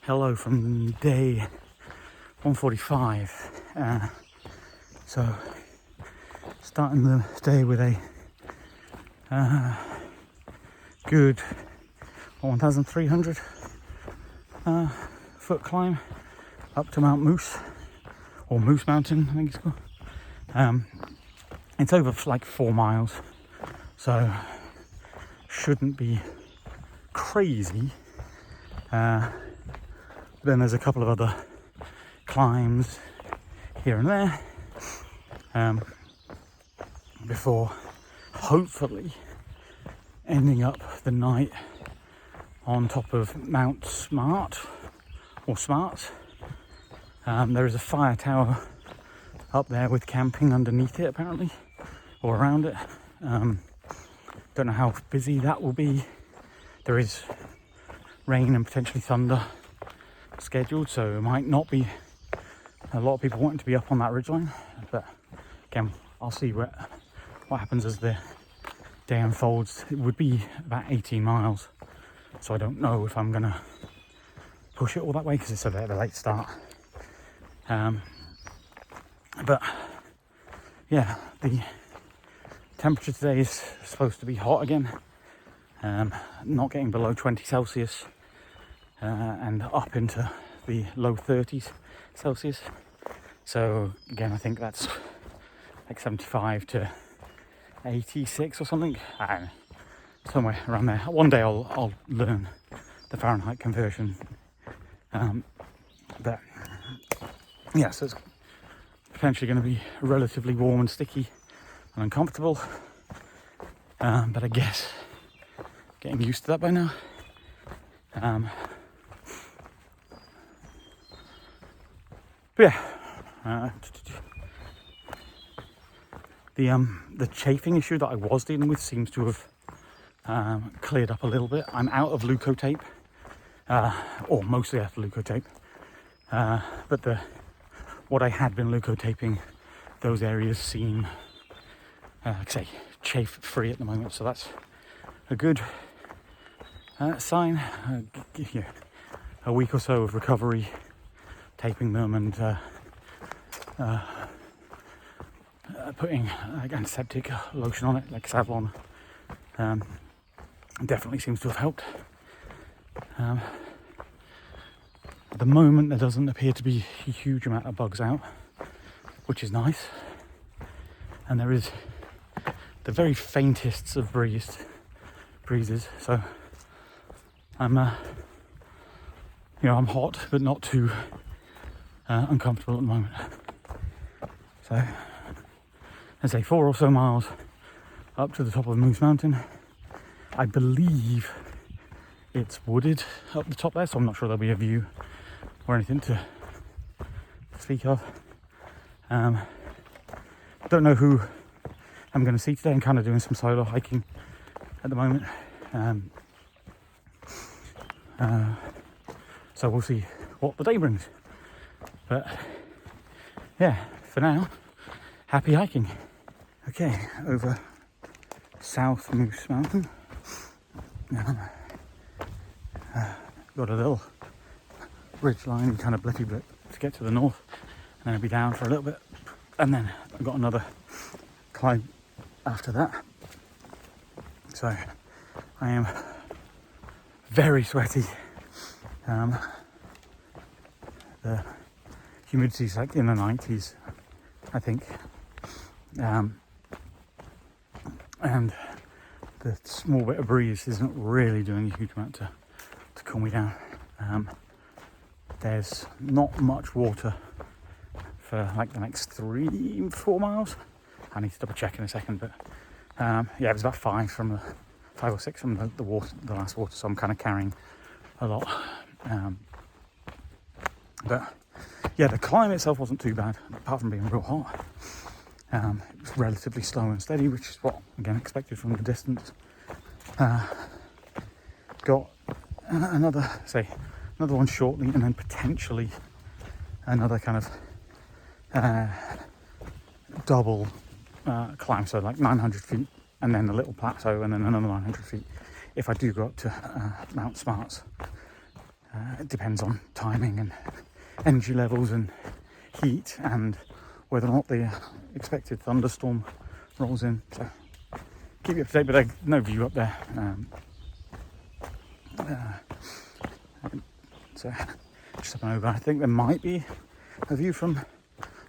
Hello from day 145. So starting the day with a good 1,300 foot climb up to Mount Moose, or Moose Mountain, I think it's called. It's over like 4 miles, so shouldn't be crazy. Then there's a couple of other climbs here and there before hopefully ending up the night on top of Mount Smart or Smarts. There is a fire tower up there with camping underneath it apparently, or around it. Don't know how busy that will be. There is rain and potentially thunder scheduled, so it might not be a lot of people wanting to be up on that ridgeline, but again, I'll see what happens as the day unfolds. It would be about 18 miles, so I don't know if I'm gonna push it all that way because it's a bit of a late start. But yeah, the temperature today is supposed to be hot again, not getting below 20 Celsius. And up into the low 30s Celsius. So again, I think that's like 75 to 86 or something. I don't know, somewhere around there. One day I'll learn the Fahrenheit conversion. But yeah, so it's potentially going to be relatively warm and sticky and uncomfortable. But I guess getting used to that by now. But yeah, the chafing issue that I was dealing with seems to have cleared up a little bit. I'm out of leukotape, or mostly out of leukotape, but what I had been leukotaping, those areas seem, like I say, chafe free at the moment, so that's a good sign. A week or so of recovery, taping them and putting like antiseptic lotion on it, like Savlon, definitely seems to have helped. At the moment there doesn't appear to be a huge amount of bugs out, which is nice, and there is the very faintest of breezes, so I'm hot but not too uncomfortable at the moment. So, let's say 4 or so miles up to the top of Moose Mountain. I believe it's wooded up the top there, so I'm not sure there'll be a view or anything to speak of. Don't know who I'm going to see today. I'm kind of doing some solo hiking at the moment. So we'll see what the day brings. But yeah, for now, happy hiking. Okay, over South Moose Mountain. Got a little ridge line, kind of blippy blip to get to the north, and then I'll be down for a little bit, and then I've got another climb after that. So I am very sweaty. The humidity's like in the 90s, I think, and the small bit of breeze isn't really doing a huge amount to cool me down. There's not much water for like the next 3-4 miles. I need to double check in a second, but yeah, it was about 5 or 6 from the last water, so I'm kind of carrying a lot. But yeah, the climb itself wasn't too bad, apart from being real hot. It was relatively slow and steady, which is what, again, expected from the distance. Got another one shortly, and then potentially another kind of double climb, so like 900 feet, and then a little plateau, and then another 900 feet if I do go up to Mount Smarts. It depends on timing and energy levels and heat and whether or not the expected thunderstorm rolls in. So keep you up to date, but there's no view up there. So just up and over. I think there might be a view from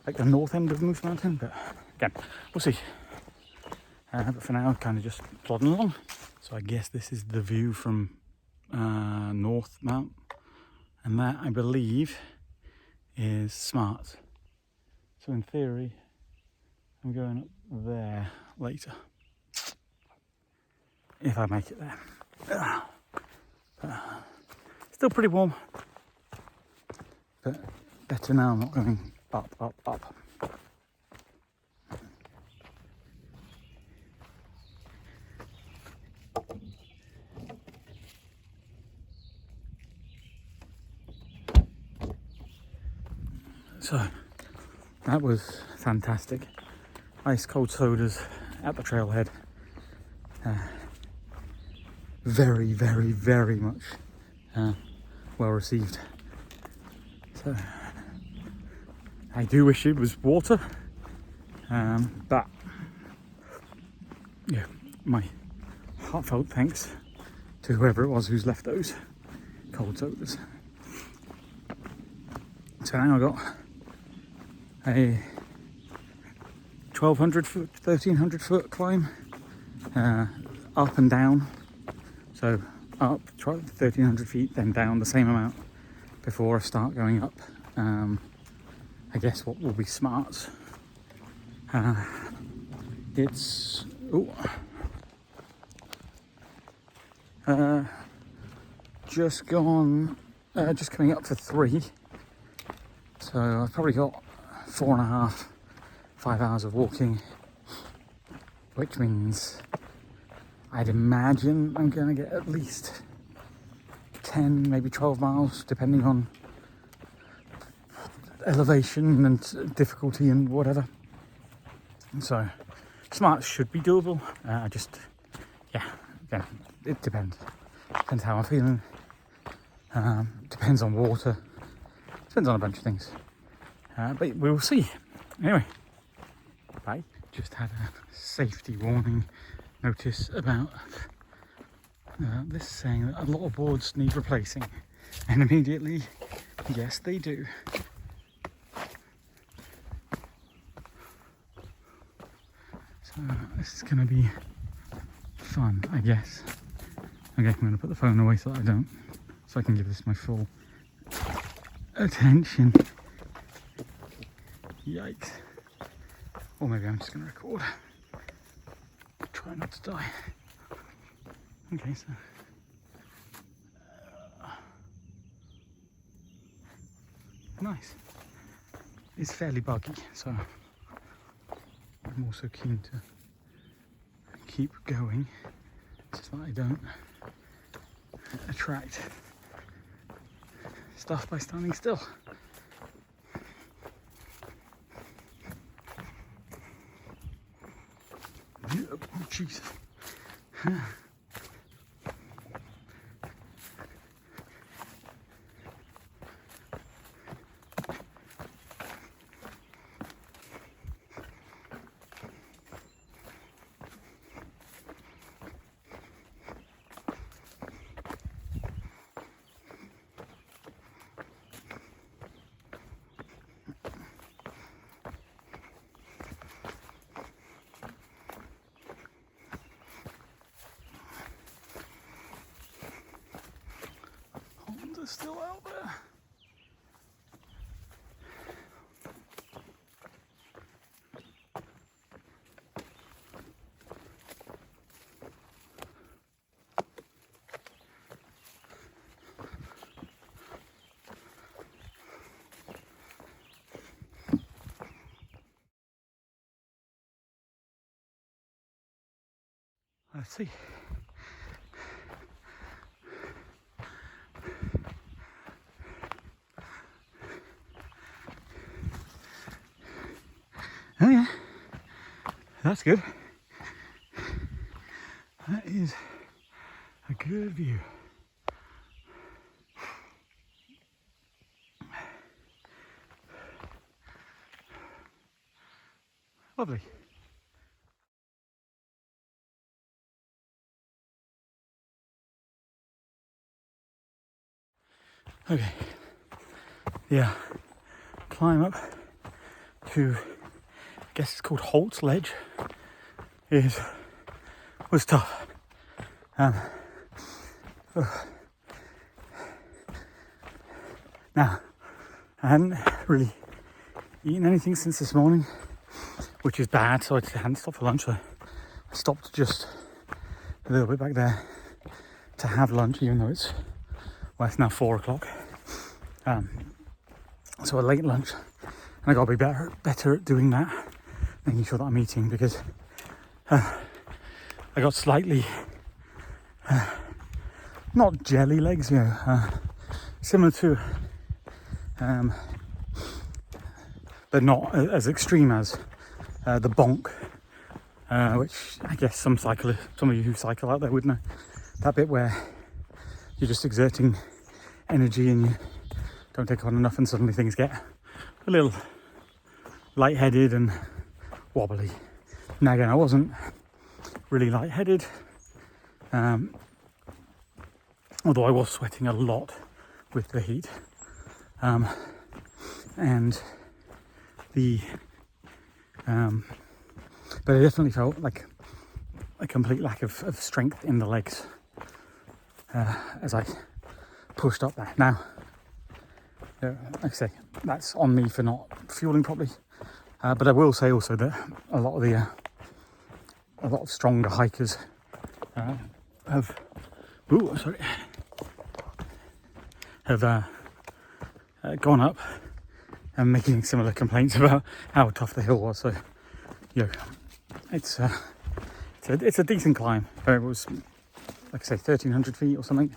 like the north end of Moose Mountain, but again, we'll see. But for now, kind of just plodding along. So I guess this is the view from North Mount, and that I believe is Smart. So in theory, I'm going up there later, if I make it there. Still pretty warm, but better now. I'm not going up. So that was fantastic. Ice cold sodas at the trailhead. Very, very, very much well received. So I do wish it was water, but yeah, my heartfelt thanks to whoever it was who's left those cold sodas. So now I've got a 1,200 foot, 1,300 foot climb, up and down. So up 1,300 feet, then down the same amount before I start going up. I guess what will be Smarts. It's just coming up for 3. So I've probably got 4.5, 5 hours of walking, which means I'd imagine I'm going to get at least 10, maybe 12 miles, depending on elevation and difficulty and whatever. So Smart should be doable. Again, it depends. Depends how I'm feeling. Depends on water. Depends on a bunch of things. But we will see. Anyway, bye. Just had a safety warning notice about this saying that a lot of boards need replacing, and immediately, yes, they do. So this is going to be fun, I guess. Okay, I'm going to put the phone away so that I don't, so I can give this my full attention. Yikes. Or maybe I'm just going to record. Try not to die. Okay, so nice. It's fairly buggy, so I'm also keen to keep going so that I don't attract stuff by standing still. Oh, jeez. Still out there. Let's see. Oh yeah, that's good. That is a good view. Lovely. Okay, yeah, climb up to, I guess it's called Holt's Ledge, was tough. Now, I hadn't really eaten anything since this morning, which is bad, so I hadn't stopped for lunch. So I stopped just a little bit back there to have lunch, even though it's now 4 o'clock. So a late lunch, and I got to be better at doing that, making sure that I'm eating, because I got slightly not jelly legs, similar to, but not as extreme as the bonk, which I guess some of you who cycle out there would know. That bit where you're just exerting energy and you don't take on enough, and suddenly things get a little lightheaded and wobbly. Now again, I wasn't really lightheaded, although I was sweating a lot with the heat, and the but I definitely felt like a complete lack of strength in the legs as I pushed up there. Now, like I say, that's on me for not fueling properly, but I will say also that a lot of stronger hikers have gone up and making similar complaints about how tough the hill was. So, it's a decent climb. It was, like I say, 1,300 feet or something,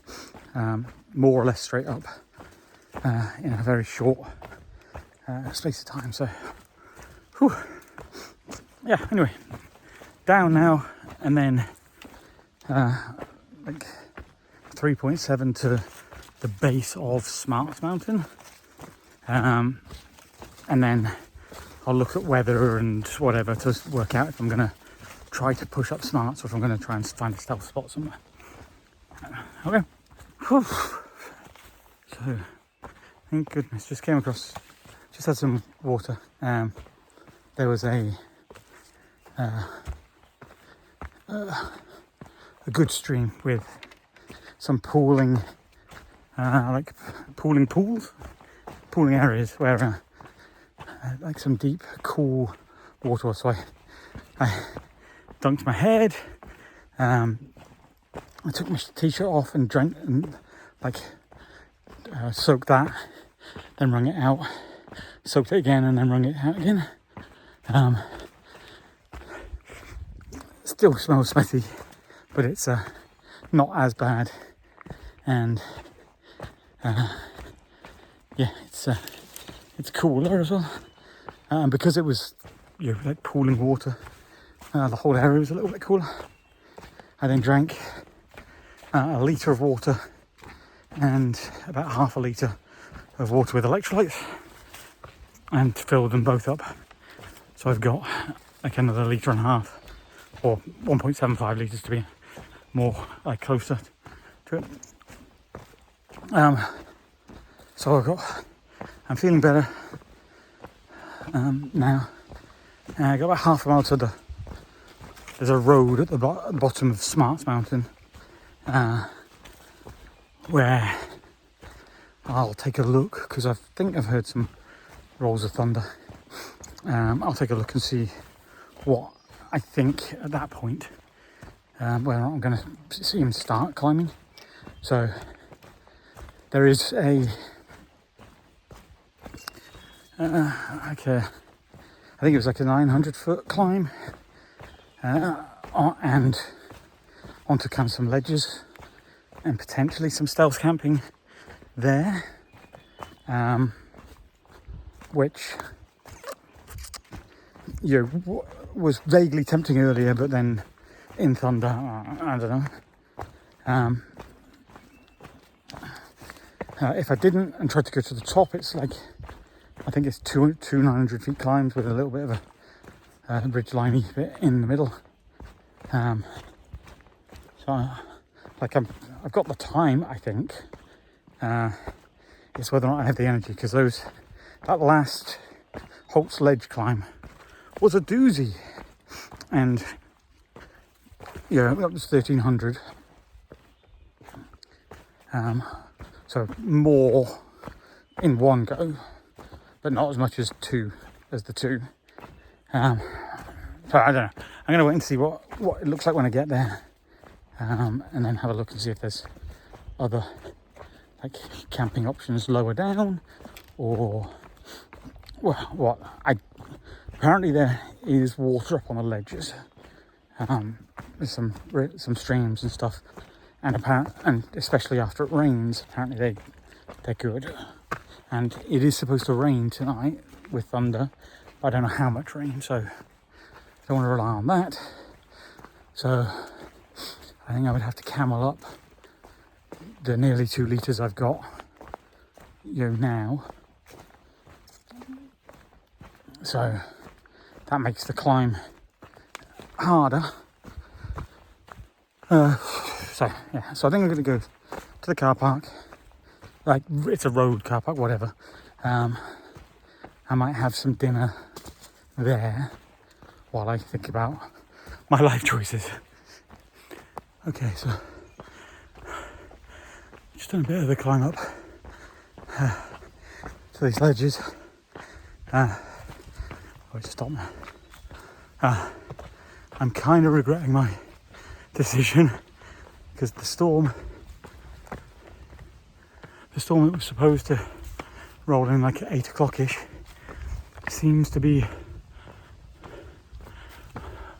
more or less straight up in a very short space of time. So, whew. Yeah. Anyway, down now, and then like 3.7 to the base of Smarts Mountain, and then I'll look at weather and whatever to work out if I'm going to try to push up Smarts or if I'm going to try and find a stealth spot somewhere. Okay. Whew. So, thank goodness, just came across, just had some water. There was a good stream with some pooling areas where like some deep, cool water was. So I dunked my head. I took my t-shirt off and drank and soaked that, then wrung it out, soaked it again, and then wrung it out again. Still smells sweaty, but it's not as bad, and it's cooler as well, and because it was like pooling water, the whole area was a little bit cooler. I then drank a litre of water and about half a litre of water with electrolytes and filled them both up. So I've got like another litre and a half, or 1.75 litres to be more closer to it. So I'm feeling better now. I got about half a mile to there's a road at the bottom of Smarts Mountain where I'll take a look, because I think I've heard some rolls of thunder. I'll take a look and see what I think at that point, whether I'm going to even start climbing. So there is I think it was like a 900-foot climb, and onto kind of some ledges and potentially some stealth camping there, which was vaguely tempting earlier, but then in thunder, I don't know. If I didn't and tried to go to the top, it's like, I think it's two 900 feet climbs with a little bit of ridgeline-y bit in the middle. So I've got the time, I think. It's whether or not I have the energy, because that last Holt's Ledge climb was a doozy, and yeah, that was 1300. So more in one go, but not as much as the two. So I don't know. I'm gonna wait and see what it looks like when I get there, and then have a look and see if there's other like camping options lower down, or well, what apparently there is water up on the ledges. There's some streams and stuff, and especially after it rains, apparently they're good. And it is supposed to rain tonight with thunder. I don't know how much rain, so I don't want to rely on that. So I think I would have to camel up the nearly 2 litres I've got, now. So that makes the climb harder. So I think I'm going to go to the car park. Like, it's a road car park, whatever. I might have some dinner there while I think about my life choices. Okay, so just done a bit of the climb up to these ledges. I'll just stop now. I'm kind of regretting my decision, because the storm that was supposed to roll in like at 8 o'clock-ish seems to be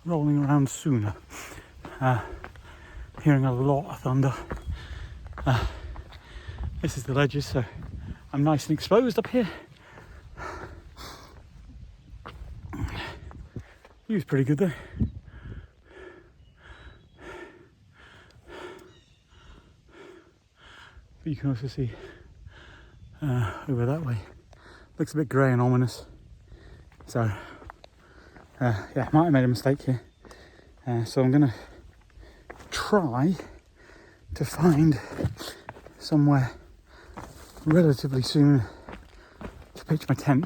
rolling around sooner. Hearing a lot of thunder. This is the ledges, so I'm nice and exposed up here. View's pretty good though. But you can also see over that way. Looks a bit grey and ominous. So yeah, might have made a mistake here. So I'm gonna try to find somewhere relatively soon to pitch my tent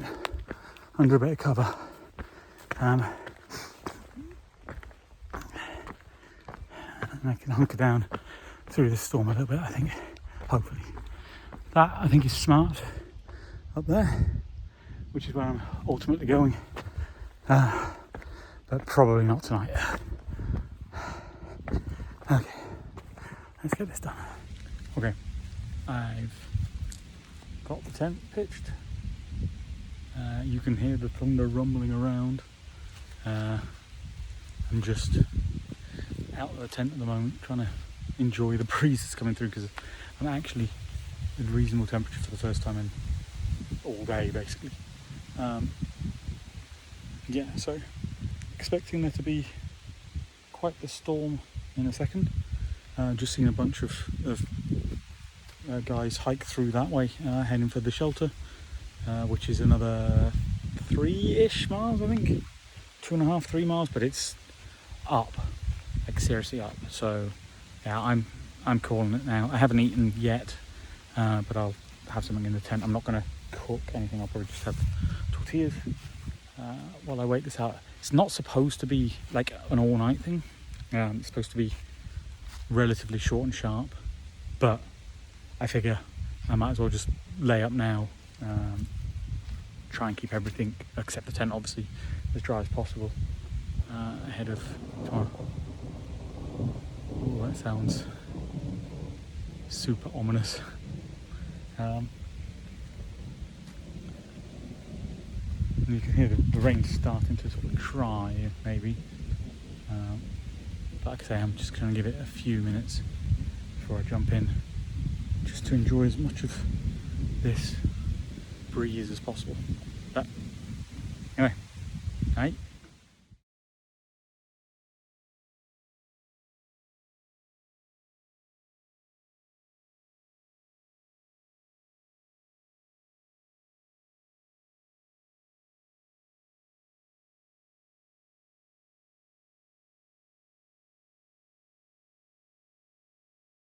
under a bit of cover. And I can hunker down through this storm a little bit, I think, hopefully. That, I think, is smart up there, which is where I'm ultimately going, but probably not tonight. Okay, let's get this done. Okay, I've got the tent pitched. You can hear the thunder rumbling around. I'm just out of the tent at the moment, trying to enjoy the breeze that's coming through, because I'm actually in reasonable temperature for the first time in all day, basically. Yeah, so expecting there to be quite the storm in a second. Just seen a bunch of guys hike through that way, heading for the shelter, which is another 3-ish miles, I think. 2.5, 3 miles, but it's up, like seriously up. So yeah, I'm calling it now. I haven't eaten yet, but I'll have something in the tent. I'm not going to cook anything. I'll probably just have tortillas while I wait this out. It's not supposed to be like an all-night thing. It's supposed to be relatively short and sharp, but I figure I might as well just lay up now, try and keep everything except the tent obviously as dry as possible ahead of tomorrow. Oh, that sounds super ominous. And you can hear the rain starting to sort of dry, maybe. But like I say, I'm just going to give it a few minutes before I jump in, just to enjoy as much of this breeze as possible. But anyway, right.